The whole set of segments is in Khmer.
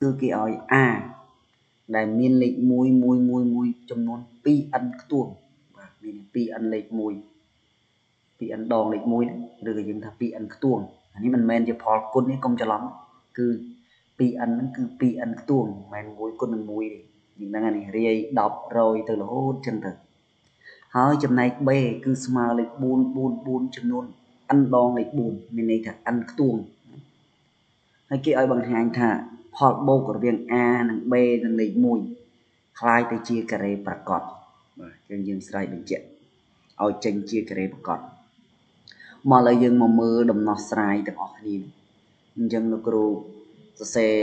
គឺគេឲ្យ a ដែលមានលេខ1ចំនួន 2n ខ្ទង់បាទមាន 2n លេខ1 2n ដងលេខ1ឬក៏យើងថា 2n ខ្ទង់អានេះមិនមែនជាផលគុណទេកុំច្រឡំគឺ 2n ហ្នឹងគឺ 2n ខ្ទង់មិនមែន1គុណនឹង1ទេយើងដឹងហើយនេះរាយ10 100ទៅរហូតចឹងទៅហើយចំណែក b គឺស្មើលេខ4ចំនួន n ដងលេខ4មានន័យថា n ខ្ទង់ហើយគេឲ្យបង្ហាញថាផលបូករវាង a និង b និងលេខ1คล้ายទៅជាការ៉េប្រកបបាទយើងស្រេចបញ្ជាក់ឲ្យចេញជាការ៉េប្រកបមកឥឡូវយើងមកមើលដំណោះស្រាយទាំងអស់គ្នាអញ្ចឹងលោកគ្រូសរសេរ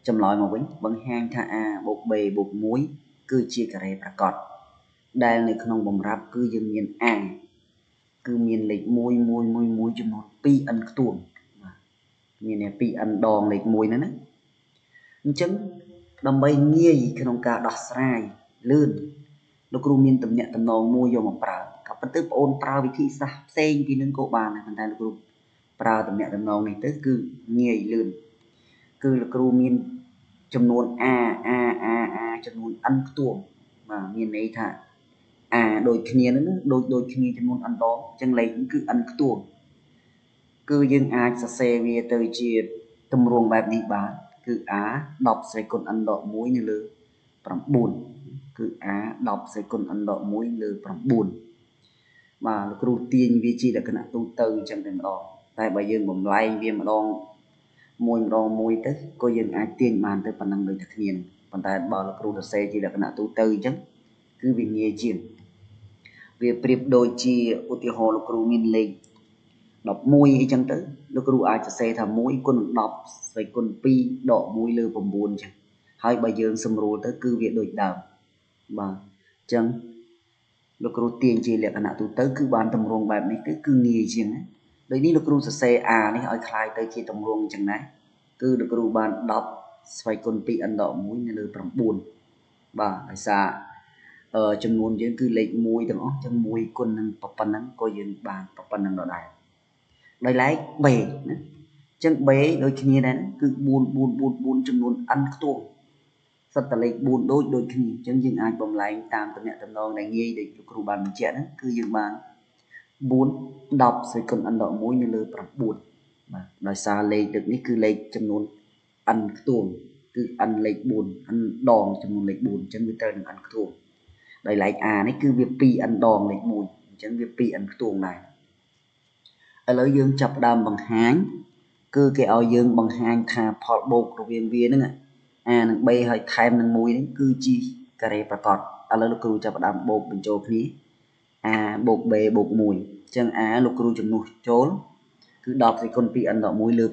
ចម្លើយមកវិញបង្ហាញថា a បូក b បូក1គឺជាការ៉េប្រកបដែលនៅក្នុងបំរាប់គឺយើងមាន a គឺមានលេខ1ចំនួន 2n ខ្ទង់បាទមាន 2n ដងលេខ1ហ្នឹងណាអញ្ចឹងដើម្បីងាយក្នុងការដោះស្រាយលឿនលោកគ្រូមានតំណែងតំណងមួយយកមកប្រើក៏ប៉ុន្តែបងអូនប្រើវិធីសាស្ត្រផ្សេងពីនឹងក៏បានដែរប៉ុន្តែលោកគ្រូប្រើតំណែងតំណងនេះទៅគឺងាយលឿនគឺលោកគ្រូមានចំនួន a ចំនួន n ខ្ទង់បាទមានន័យថា a ដូចគ្នានឹងដូចគ្នាចំនួន n ដងអញ្ចឹងលេខគឺ n ខ្ទង់គឺយើងអាចសរសេរវាទៅជាទម្រង់បែបនេះបានគឺ a 10 សេគុណ n ដក1នៅលើ9គឺ a 10 សេគុណ n ដក1លើ9បាទលោកគ្រូទាញវាជាលក្ខណៈទូទៅអញ្ចឹងតែម្ដងតែបើយើងបំលែងវាម្ដងមួយទៅក៏យើងអាចទាញបានទៅប៉ុណ្ណឹងដូចតែគ្នានឹងប៉ុន្តែបើលោកគ្រូសរសេរជាលក្ខណៈទូទៅអញ្ចឹងគឺវាងាយជាងវាប្រៀបដូចជាឧទាហរណ៍លោកគ្រូមានលេខ11អីចឹងទៅលោកគ្រូអាចសរសេរថា1គុណនឹង10ស្វ័យគុណ2ដក1លើ9អញ្ចឹងហើយបើយើងសម្រួលទៅគឺវាដូចដើមបាទអញ្ចឹងលោកគ្រូទាញជាលក្ខណៈទូទៅគឺបានតម្រង់បែបនេះទៅគឺងាយជាងណាដូចនេះលោកគ្រូសរសេរ a នេះឲ្យคล้ายទៅជាតម្រង់អញ្ចឹងណាគឺលោកគ្រូបាន10ស្វ័យគុណ 2n ដក1នៅលើ9បាទដោយសារចំនួនយើងគឺលេខ1ទាំងអស់អញ្ចឹង1គុណនឹងប៉ុណ្ណឹងក៏យើងបានប៉ុណ្ណឹងដដែលដោយឡែក b ណាអញ្ចឹង b ដូចគ្នាដែរគឺ4ចំនួន n ខ្ទង់សិតតលេខ4ដូចគ្នាអញ្ចឹងយើងអាចបំលែងតាមតំណែងតំណងដែលងាយដូចលោកគ្រូបានបញ្ជាក់ហ្នឹងគឺយើងបាន4 10ស្វ័យគុណ n ដក1នៅលើ9បាទដោយសារលេខទឹកនេះគឺលេខចំនួន n ខ្ទង់គឺ n លេខ4 n ដងចំនួនលេខ4អញ្ចឹងវាត្រូវនឹង n ខ្ទង់ដោយឡែក a នេះគឺវា 2n ដងលេខ1អញ្ចឹងវា 2n ខ្ទង់ដែរឥឡូវយើងចាប់ផ្ដើមបង្ហាញគឺគេឲ្យយើងបង្ហាញថាផលបូករវាងវាហ្នឹង a និង b ហើយថែមនឹង1ហ្នឹងគឺជាការ៉េប្រកបឥឡូវលោកគ្រូចាប់ផ្ដើមបូកបញ្ចូលគ្នា a បូក b បូក1អញ្ចឹង a លោកគ្រូជំនួសចូលគឺ10សេគុណ 2n ដក1លើ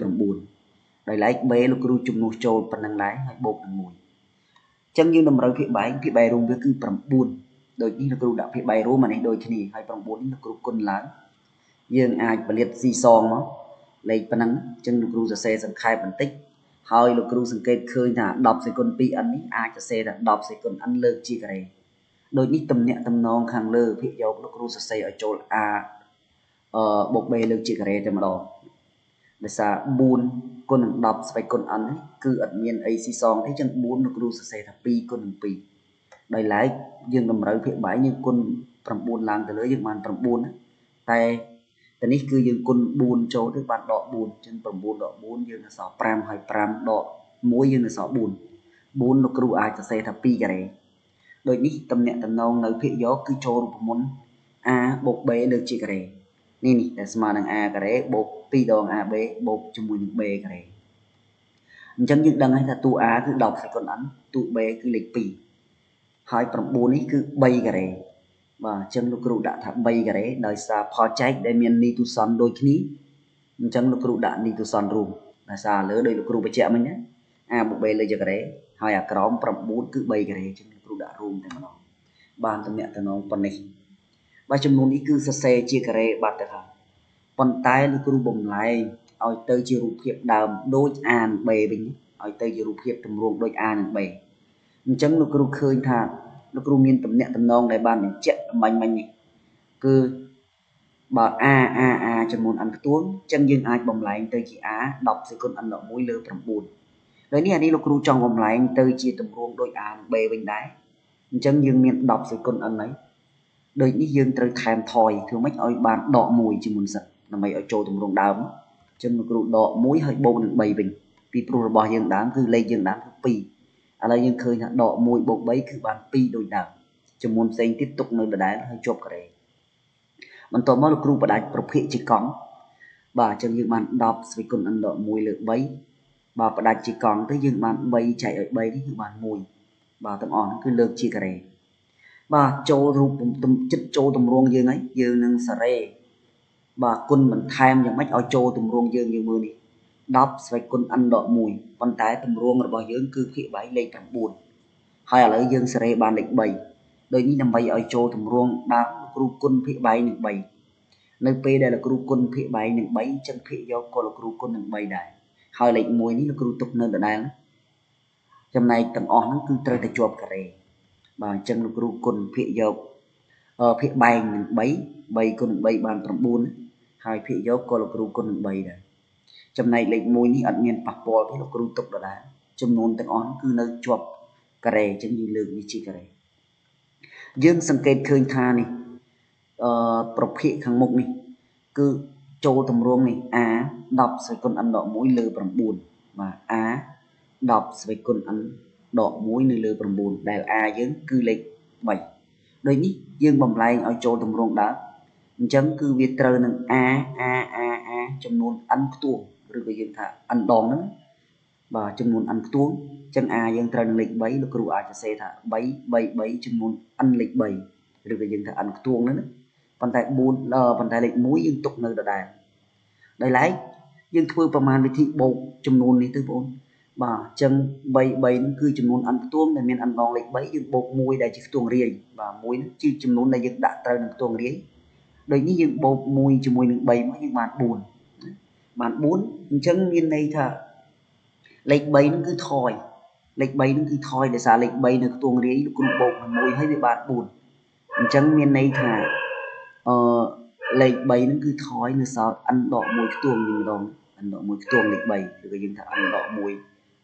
9ដោយឡែក b លោកគ្រូជំនួសចូលប៉ុណ្្នឹងដែរហើយបូកនឹង1អញ្ចឹងយើងតម្រូវភាគបែករួមវាគឺ9ដូចនេះលោកគ្រូដាក់ភាគបែករួមអានេះដូចគ្នាហើយ9នេះលោកគ្រូគុណឡើងយើងអាចផលិតស៊ីសងមកលេខប៉ុណ្ណឹងអញ្ចឹងលោកគ្រូសរសេរសង្ខេបបន្តិចហើយលោកគ្រូសង្កេតឃើញថា10សេគុណ 2n នេះអាចសរសេរថា10សេគុណ n លើកជាការ៉េដូចនេះតំណែងតំណងខាងលើភាគយកលោកគ្រូសរសេរឲ្យចូល a បូក b លើកជាការ៉េតែម្ដងដោយសារ4គុណនឹង10ស្វ័យគុណ n នេះគឺអត់មានអីស៊ីសងទេអញ្ចឹង4លោកគ្រូសរសេរថា2គុណនឹង2ដោយឡែកយើងតម្រូវភាគបែកយើងគុណ9ឡើងទៅលើយើងបាន9ណាតែនេះគឺយើងគុណ4ចូលទៅបានដក4អញ្ចឹង9ដក4យើងនៅសល់5ហើយ5ដក1យើងនៅសល់4លោកគ្រូអាចសរសេរថា2ការ៉េដូចនេះតំណែងតំណងនៅភាគយកគឺចូលរូបមន្ត a បូក b លើកជាការ៉េនេះដែលស្មើនឹង a ការ៉េបូក2ដង ab បូកជាមួយនឹង b ការ៉េអញ្ចឹងយើងដឹងហើយថាតួ a គឺ10សេគុណ n តួ b គឺលេខ2ហើយ9នេះគឺ3ការ៉េបាទអញ្ចឹងលោកគ្រូដាក់ថា3ការ៉េដោយសារផលចែកដែលមាននីតុសន្នដូចគ្នាអញ្ចឹងលោកគ្រូដាក់នីតុសន្នរួមដោយសារលើដោយលោកគ្រូបញ្ជាក់មិញណា a បូក b លើកជាការ៉េហើយអាក្រោម9គឺ3ការ៉េអញ្ចឹងលោកគ្រូដាក់រួមតែម្ដងបានតំណែងតំណងប៉ុណ្នេះបាទចំនួននេះគឺសរសេរជាការ៉េបាត់ទៅហើយប៉ុន្តែលោកគ្រូបំលែងឲ្យទៅជារូបភាពដើមដូច a និង b វិញឲ្យទៅជារូបភាពទម្រង់ដូច a និង b អញ្ចឹងលោកគ្រូឃើញថាលោកគ្រូមានតំណែងតំណងដែលបានបញ្ជាក់មិញនេះគឺបើ a ចំនួន n ខ្ទង់អញ្ចឹងយើងអាចបំលែងទៅជា a 10សេគុណ n ដក1លើ9 Rồi ní anh đi lục ru trong vòng lại từ chia tầm ruộng đôi A B bên đáy chân dương miền đọc sự con anh ấy đôi ní dương từ thèm thòi thường mấy ở bàn đọ mùi chỉ muốn sạch là mày ở chỗ tầm ruộng đào chân lục ru đọ muối hơi bông được bầy bình vì pro bò dương đám cứ lấy dương đám cứ pi à lấy dương khơi đọ mùi bột bấy cứ bàn pi đôi đào cho muốn xây tiếp tục nơi đá hơi chộp cáiมันต่อมาลูกครูประดาประเภทจีกองบ่าจังยังมันดอกสวิกุลอันดอกมวยเหลือใบบ่าประดาจีกองtớiยังมันใบchạy ởใบนี่คือมันมวยบ่าตั้งอ่อนคือเลิกชีกระเรบ่าโจรูปตุ่มจิตโจตุ่มรวงยังไงยังนึงสเรบ่ากุลมันแทมยังไม่เอาโจตุ่มรวงยังมือนี่ดอกสวิกุลอันดอกมวยปันแต่ตุ่มรวงระบายยังคือเพียใบเลยจังบุญhay làยังสเรบานเล็กใบโดยนี้นำใบเอาโจตุ่มรวงดาวครูกุลเพียใบหนึ่งใบnơi p đây là cru quân phía bảy nâng bảy chân phía do cô là cru quân nâng bảy đại hai lệnh mùi ní là cru tục nơi ở đây trong này tầng on nó cứ trời tại chuột cả rề và chân là cru quân phía do phía bảy nâng bảy bảy quân bảy bàn trong buôn hai phía do cô là cru quân nâng bảy đại trong này lệnh mùi ní ẩn nhiên bạc bò phía là cru tục ở đây trong nôn tầng on cứ nơi chuột cả rề chân như lượng như chi cả rề dương sang kênh khơi tha nàyประเภทข้างมุกนี่คือโจตำรวงนี่อาดอกใส่คนอันดอกมุ้ยเลือประบุญมาอาดอกใส่คนอันดอกมุ้ยในเลือประบุญแต่อายังคือเล็กใบโดยนี้ยังบ่มไล่เอาโจตำรวงđóจังคือวิตรหนึ่งอาจำนวนอันตัวหรือก็ยังถ้าอันดองนั้นบ่จำนวนอันตัวจังอายังตรเล็กใบลูกครูอาจจะเสถ้าใบจำนวนอันเล็กใบหรือก็ยังถ้าอันตัวนั้นปันแต่บุญปันแต่เล็กมุ้ยยังตกเนื้อได้ได้ไรยังเพื่อประมาณวิธีโบกจำนวนนี้ตัวบนบ่าจังใบนั่นคือจำนวนอันตัวแต่เมียนอันนองเล็กใบยังโบกมุ้ยได้จีตัวเรียบ่ามุ้ยนั่นจีจำนวนได้ยังดัดเตยหนึ่งตัวเรียโดยนี้ยังโบกมุ้ยจำนวนหนึ่งใบมันยังบานบุญจังยินในถ้าเล็กใบนั่นคือทอยเล็กใบนั่นคือทอยแต่สาเล็กใบหนึ่งตัวเรียกลุ่มโบกมุ้ยให้ไปบานบุญจังเมียนในถ้าlệch bảy nó cứ thói như sao ăn đọ mùi cái tuồng mình đòn ăn đọ mùi cái tuồng lệch bảy rồi cái ta ăn đọ mùi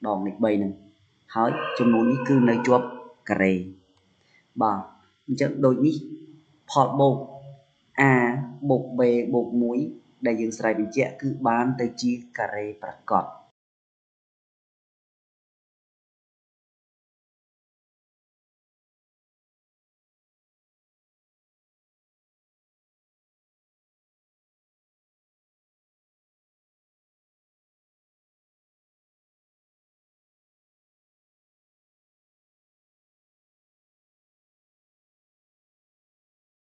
đòn lệch bảy này hỏi trong nó ní cứ nơi chuột cà rề bà chắc đôi ní phọt bột bột bề bột muối đại dương sài bình chẹ cứ bán tới chi cà rề bạc cọt